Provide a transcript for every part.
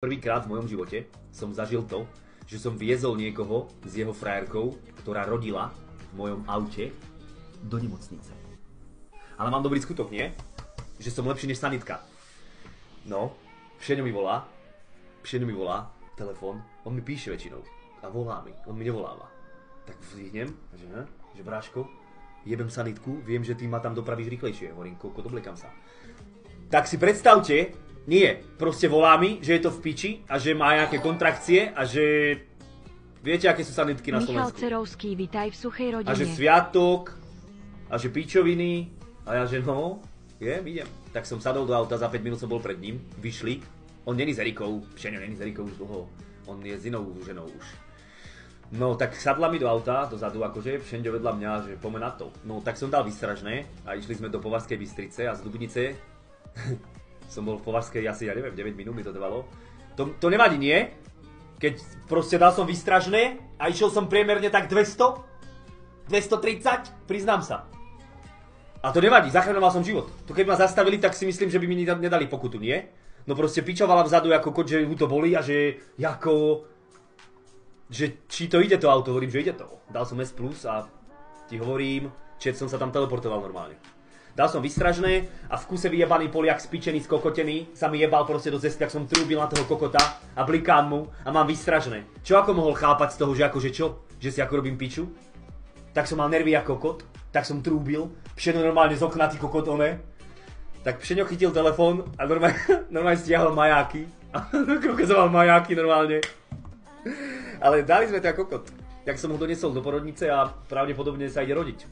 Prvýkrát v mojom živote som zažil to, že som viezol niekoho s jeho frajerkou, ktorá rodila v mojom aute do nemocnice. Ale mám dobrý skutok, nie? Že som lepší než sanitka. No, Všeňo mi volá, telefon, on mi píše väčšinou a volá mi, on mi nevoláva. Tak vzdvihnem, že bráško, jebem sanitku, viem, že ty ma tam dopravíš rýchlejšie, hovorím, koľko doblekam sa. Tak si predstavte, nie, proste volá mi, že je to v piči a že má nejaké kontrakcie a že viete, aké sú sanitky na Slovensku. Michal Cerovský, vitaj v suchej rodine. A že sviatok a že pičoviny a ja že no, idem. Tak som sadol do auta, za 5 minút som bol pred ním, vyšli. On není s Erikou, Všeňo není s Erikou už dlho, on je s inou ženou už. No tak sadla mi do auta, dozadu akože, Všeňo vedľa mňa, že poďme na to. No tak som dal výstražné a išli sme do Považskej Bystrice a z Dubnice som bol v Považskej asi, ja neviem, 9 minút mi to trvalo. To nevadí, nie? Keď proste dal som výstražné a išiel som priemerne tak 200, 230, priznám sa. A to nevadí, zachraňoval som život. To keď ma zastavili, tak si myslím, že by mi nedali pokutu, nie? No proste pičovala vzadu ako kot, že mu to bolí a že ako... Že či to ide to auto, hovorím, že ide to. Dal som S+, a ti hovorím, že som sa tam teleportoval normálne. Dal som výstražné a v kuse vyjebaný Poliak spičený, skokotený sa mi jebal proste do cesty, tak som trúbil na toho kokota a blikám mu a mám výstražné. Čo ako mohol chápať z toho, že akože čo? Že si ako robím piču? Tak som mal nervy ako kokot, tak som trúbil, Všeňo normálne z okna, ty kokot one. Tak Všeňo chytil telefón a normálne stiahol majáky. A kokozoval majáky normálne. Ale dali sme to ako kokot. Tak som ho donesol do porodnice a pravdepodobne sa ide rodiť.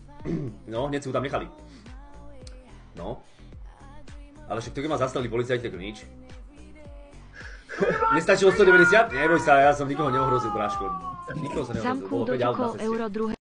No, hneď si ho tam nechali. No. Ale však to, keď ma zastavili policajti, tak nič. Nestačilo 190? Neboj sa, ja som nikoho neohrozil, bráško. Nikoho sa neohrozil, bolo 5 aut na ceste.